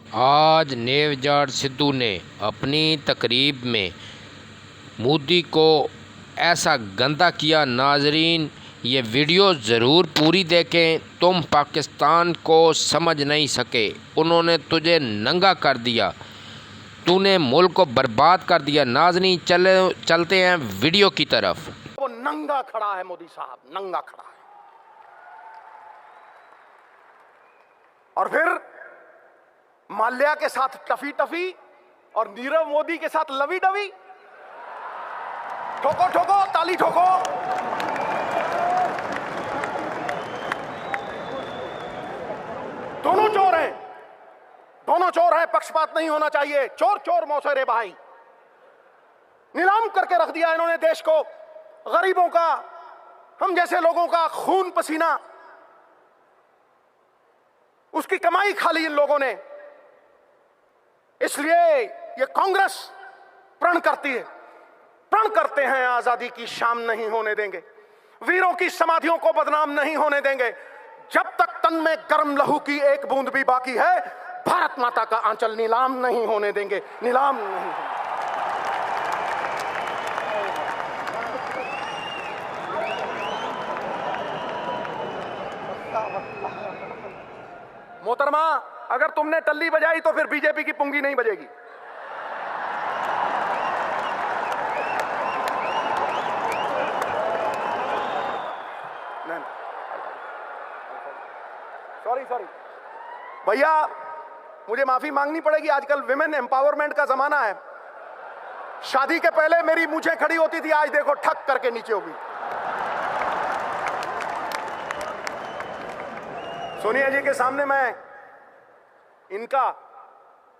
आज नवजोत सिद्धू ने अपनी तकरीब में मोदी को ऐसा गंदा किया। नाजरीन, ये वीडियो ज़रूर पूरी देखें, तुम पाकिस्तान को समझ नहीं सके। उन्होंने तुझे नंगा कर दिया, तूने मुल्क को बर्बाद कर दिया। नाजरीन, चलते हैं वीडियो की तरफ। वो नंगा खड़ा है, मोदी साहब नंगा खड़ा है। और फिर माल्या के साथ टफी टफी और नीरव मोदी के साथ लवी डवी। ठोको ठोको, ताली ठोको। दोनों चोर हैं, दोनों चोर हैं, पक्षपात नहीं होना चाहिए। चोर चोर मौसेरे भाई। नीलाम करके रख दिया इन्होंने देश को। गरीबों का, हम जैसे लोगों का खून पसीना, उसकी कमाई खा ली इन लोगों ने। इसलिए ये कांग्रेस प्रण करती है, प्रण करते हैं, आजादी की शाम नहीं होने देंगे, वीरों की समाधियों को बदनाम नहीं होने देंगे। जब तक तन में गर्म लहू की एक बूंद भी बाकी है, भारत माता का आंचल नीलाम नहीं होने देंगे, नीलाम नहीं होने। मोहतरमा, अगर तुमने टल्ली बजाई तो फिर बीजेपी की पुंगी नहीं बजेगी। सॉरी सॉरी भैया, मुझे माफी मांगनी पड़ेगी। आजकल विमेन एम्पावरमेंट का जमाना है। शादी के पहले मेरी मूंछें खड़ी होती थी, आज देखो ठक करके नीचे होगी। सोनिया जी के सामने मैं इनका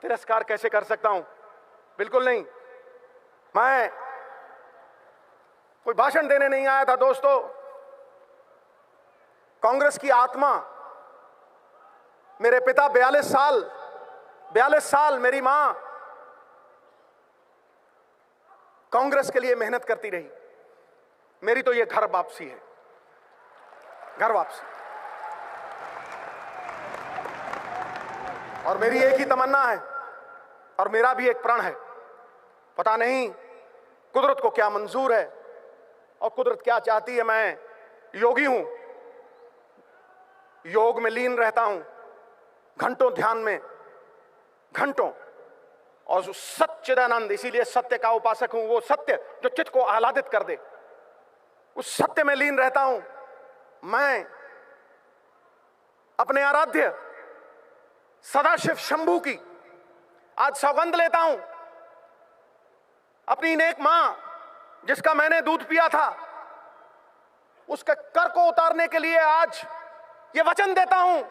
तिरस्कार कैसे कर सकता हूं? बिल्कुल नहीं। मैं कोई भाषण देने नहीं आया था दोस्तों। कांग्रेस की आत्मा, मेरे पिता 42 साल मेरी मां कांग्रेस के लिए मेहनत करती रही। मेरी तो ये घर वापसी है, घर वापसी। और मेरी एक ही तमन्ना है और मेरा भी एक प्रण है। पता नहीं कुदरत को क्या मंजूर है और कुदरत क्या चाहती है। मैं योगी हूं, योग में लीन रहता हूं, घंटों ध्यान में, घंटों। और सच्चिदानंद, इसीलिए सत्य का उपासक हूं। वो सत्य जो चित्त को आह्लादित कर दे, उस सत्य में लीन रहता हूं। मैं अपने आराध्य सदाशिव शंभू की आज सौगंध लेता हूं। अपनी नेक मां जिसका मैंने दूध पिया था, उसके कर को उतारने के लिए आज ये वचन देता हूं।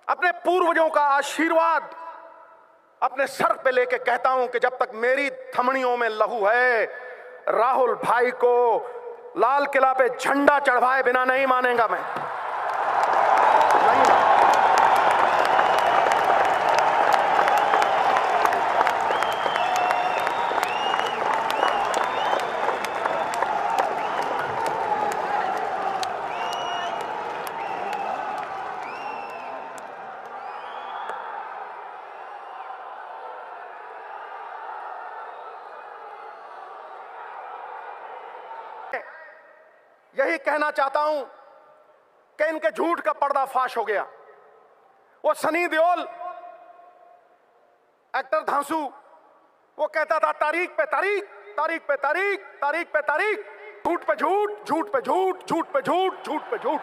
अपने पूर्वजों का आशीर्वाद अपने सर पे लेके कहता हूं कि जब तक मेरी धमनियों में लहू है, राहुल भाई को लाल किला पे झंडा चढ़वाए बिना नहीं मानेगा मैं। नहीं। यही कहना चाहता हूं कि इनके झूठ का पर्दाफाश हो गया। वो सनी देओल, एक्टर धांसू, वो कहता था तारीख पे तारीख, तारीख पे तारीख, तारीख पे तारीख, झूठ पे झूठ, झूठ पे झूठ, झूठ पे झूठ, झूठ पे झूठ।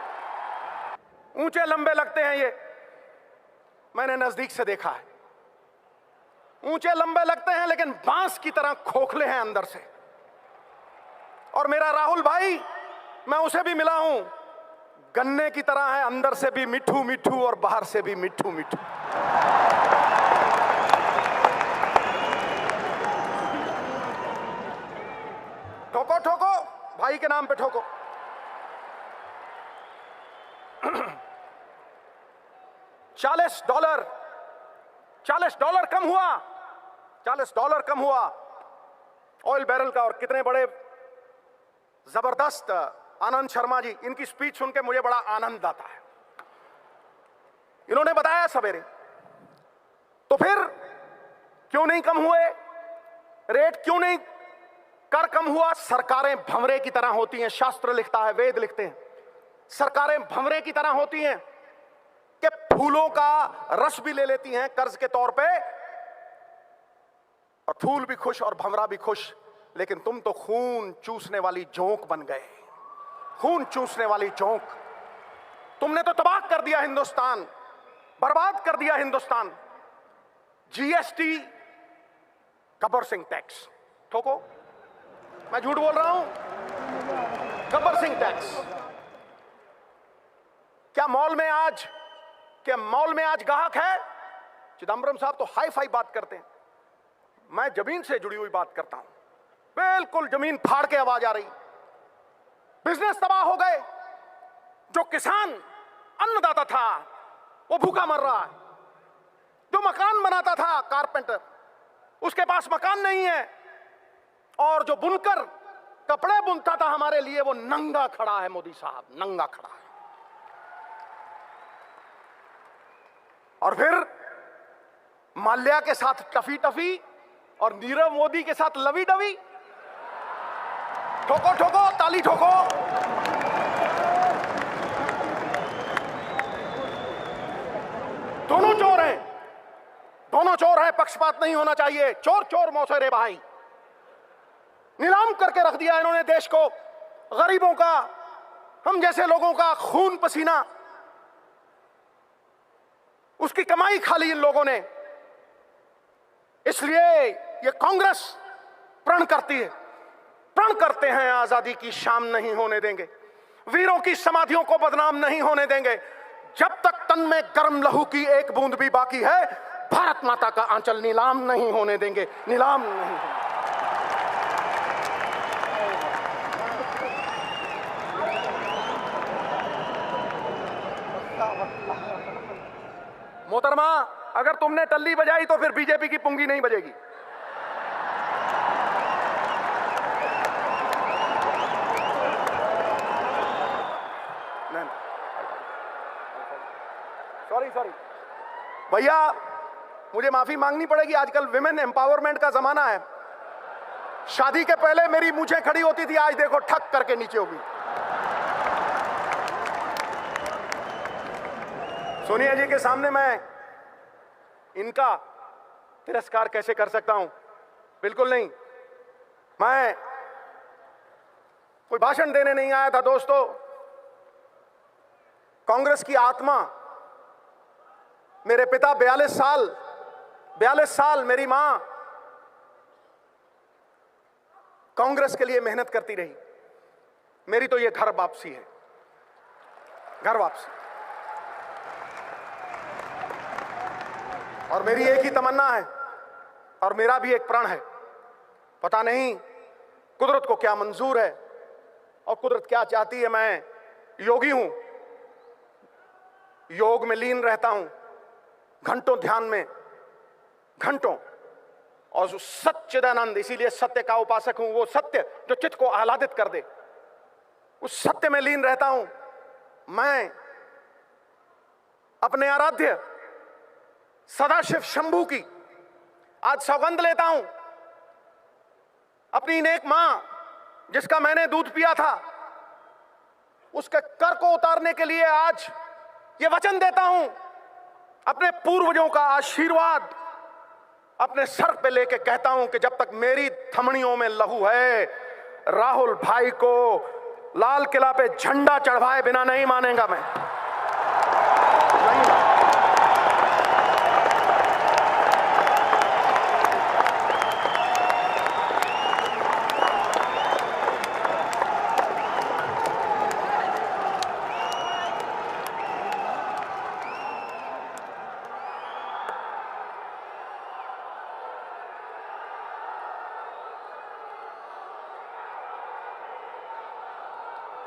ऊंचे लंबे लगते हैं ये, मैंने नजदीक से देखा है। ऊंचे लंबे लगते हैं लेकिन बांस की तरह खोखले हैं अंदर से। और मेरा राहुल भाई, मैं उसे भी मिला हूं, गन्ने की तरह है, अंदर से भी मिठू मिठू और बाहर से भी मिठू मिठू। ठोको ठोको, भाई के नाम पे ठोको। $40 $40 कम हुआ, $40 कम हुआ ऑयल बैरल का। और कितने बड़े जबरदस्त आनंद शर्मा जी, इनकी स्पीच सुन के मुझे बड़ा आनंद आता है। इन्होंने बताया सवेरे तो फिर क्यों नहीं कम हुए रेट? क्यों नहीं कर कम हुआ? सरकारें भंवरे की तरह होती हैं, शास्त्र लिखता है, वेद लिखते हैं, सरकारें भंवरे की तरह होती हैं कि फूलों का रस भी ले लेती हैं कर्ज के तौर पे, और फूल भी खुश और भंवरा भी खुश। लेकिन तुम तो खून चूसने वाली जोंक बन गए, खून चूसने वाली जोंक। तुमने तो तबाह कर दिया हिंदुस्तान, बर्बाद कर दिया हिंदुस्तान। जीएसटी, गब्बर सिंह टैक्स, ठोको, मैं झूठ बोल रहा हूं? गब्बर सिंह टैक्स। क्या मॉल में आज ग्राहक है? चिदंबरम साहब तो हाई फाई बात करते हैं, मैं जमीन से जुड़ी हुई बात करता हूं, बिल्कुल जमीन फाड़ के आवाज आ रही। बिजनेस तबाह हो गए। जो किसान अन्नदाता था वो भूखा मर रहा है। जो मकान बनाता था कारपेंटर, उसके पास मकान नहीं है। और जो बुनकर कपड़े बुनता था हमारे लिए, वो नंगा खड़ा है। मोदी साहब नंगा खड़ा है। और फिर माल्या के साथ टफी टफी और नीरव मोदी के साथ लवी डवी। ठोको ठोको, ताली ठोको। दोनों चोर हैं, दोनों चोर हैं, पक्षपात नहीं होना चाहिए। चोर चोर मौसेरे भाई। नीलाम करके रख दिया इन्होंने देश को, गरीबों का, हम जैसे लोगों का खून पसीना, उसकी कमाई खा ली इन लोगों ने। इसलिए ये कांग्रेस प्रण करती है, प्रण करते हैं, आजादी की शाम नहीं होने देंगे, वीरों की समाधियों को बदनाम नहीं होने देंगे। जब तक तन में गर्म लहू की एक बूंद भी बाकी है, भारत माता का आंचल नीलाम नहीं होने देंगे, नीलाम नहीं होने। मोहतरमा, अगर तुमने टल्ली बजाई तो फिर बीजेपी की पुंगी नहीं बजेगी। सॉरी भैया, मुझे माफी मांगनी पड़ेगी। आजकल विमेन एम्पावरमेंट का जमाना है। शादी के पहले मेरी मूंछें खड़ी होती थी, आज देखो ठक करके नीचे होगी। सोनिया जी के सामने मैं इनका तिरस्कार कैसे कर सकता हूं? बिल्कुल नहीं। मैं कोई भाषण देने नहीं आया था दोस्तों। कांग्रेस की आत्मा, मेरे पिता 42 साल, मेरी मां कांग्रेस के लिए मेहनत करती रही। मेरी तो ये घर वापसी है, घर वापसी। और मेरी एक ही तमन्ना है और मेरा भी एक प्रण है। पता नहीं कुदरत को क्या मंजूर है और कुदरत क्या चाहती है। मैं योगी हूं, योग में लीन रहता हूं, घंटों ध्यान में, घंटों। और जो सच्चिदानंद, इसीलिए सत्य का उपासक हूं, वो सत्य जो चित्त को आह्लादित कर दे, उस सत्य में लीन रहता हूं। मैं अपने आराध्य सदाशिव शंभू की आज सौगंध लेता हूं। अपनी नेक मां जिसका मैंने दूध पिया था, उसके कर को उतारने के लिए आज ये वचन देता हूं। अपने पूर्वजों का आशीर्वाद अपने सर पे लेके कहता हूं कि जब तक मेरी धमनियों में लहू है, राहुल भाई को लाल किला पे झंडा चढ़वाए बिना नहीं मानेगा मैं, नहीं।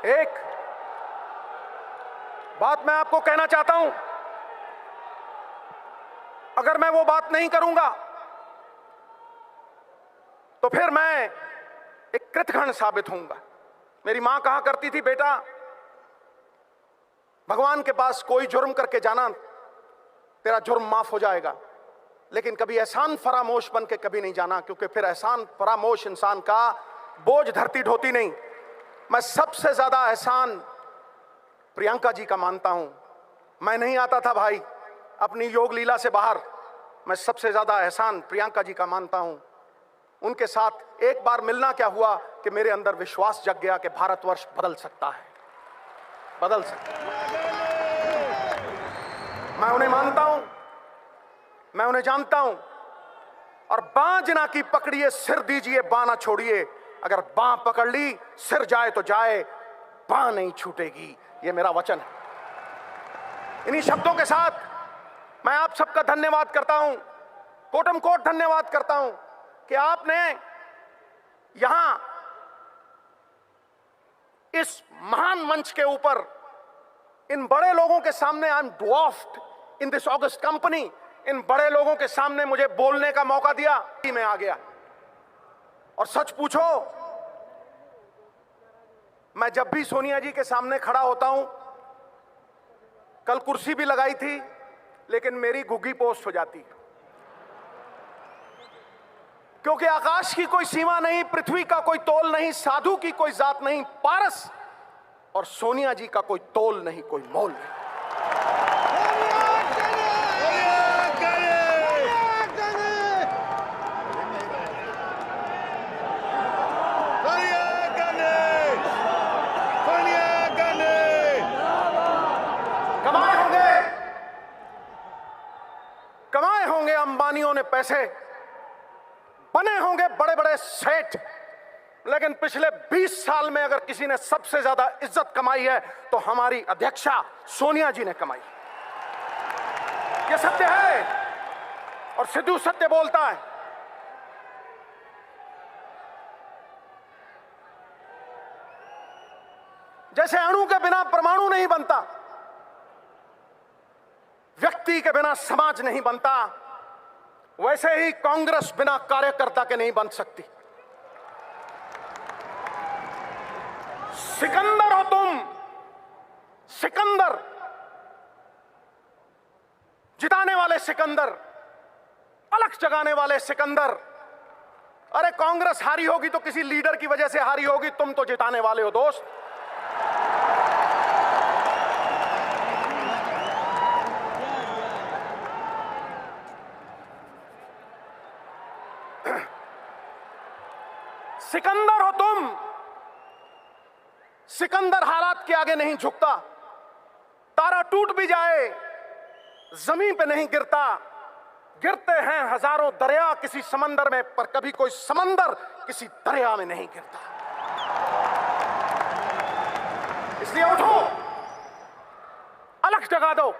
एक बात मैं आपको कहना चाहता हूं, अगर मैं वो बात नहीं करूंगा तो फिर मैं एक कृतघ्न साबित होऊंगा। मेरी मां कहा करती थी, बेटा भगवान के पास कोई जुर्म करके जाना, तेरा जुर्म माफ हो जाएगा। लेकिन कभी एहसान फरामोश बन के कभी नहीं जाना, क्योंकि फिर एहसान फरामोश इंसान का बोझ धरती ढोती नहीं। मैं सबसे ज्यादा एहसान प्रियंका जी का मानता हूं। मैं नहीं आता था भाई अपनी योग लीला से बाहर, मैं सबसे ज्यादा एहसान प्रियंका जी का मानता हूं। उनके साथ एक बार मिलना क्या हुआ कि मेरे अंदर विश्वास जग गया कि भारतवर्ष बदल सकता है, बदल सकता है। मैं उन्हें मानता हूं, मैं उन्हें जानता हूं। और बां जना की पकड़िए, सिर दीजिए, बां ना छोड़िए। अगर बां पकड़ ली, सिर जाए तो जाए, बां नहीं छूटेगी, ये मेरा वचन है। इन्हीं शब्दों के साथ मैं आप सबका धन्यवाद करता हूं, कोटम कोट धन्यवाद करता हूं कि आपने यहां इस महान मंच के ऊपर इन बड़े लोगों के सामने, I am dwarfed in this august company, इन बड़े लोगों के सामने मुझे बोलने का मौका दिया। मैं आ गया। और सच पूछो, मैं जब भी सोनिया जी के सामने खड़ा होता हूं, कल कुर्सी भी लगाई थी लेकिन मेरी घुग्गी पोस्ट हो जाती, क्योंकि आकाश की कोई सीमा नहीं, पृथ्वी का कोई तोल नहीं, साधु की कोई जात नहीं, पारस और सोनिया जी का कोई तोल नहीं, कोई मोल नहीं। कमाए होंगे अंबानियों ने पैसे, बने होंगे बड़े बड़े सेठ, लेकिन पिछले 20 साल में अगर किसी ने सबसे ज्यादा इज्जत कमाई है तो हमारी अध्यक्षा सोनिया जी ने कमाई। यह सत्य है और सिद्धू सत्य बोलता है। जैसे अणु के बिना परमाणु नहीं बनता, व्यक्ति के बिना समाज नहीं बनता, वैसे ही कांग्रेस बिना कार्यकर्ता के नहीं बन सकती। सिकंदर हो तुम, सिकंदर, जिताने वाले सिकंदर, अलग जगाने वाले सिकंदर। अरे कांग्रेस हारी होगी तो किसी लीडर की वजह से हारी होगी, तुम तो जिताने वाले हो दोस्त। सिकंदर हो तुम, सिकंदर हालात के आगे नहीं झुकता, तारा टूट भी जाए जमीन पे नहीं गिरता, गिरते हैं हजारों दरिया किसी समंदर में, पर कभी कोई समंदर किसी दरिया में नहीं गिरता। इसलिए उठो, अलग जगा दो।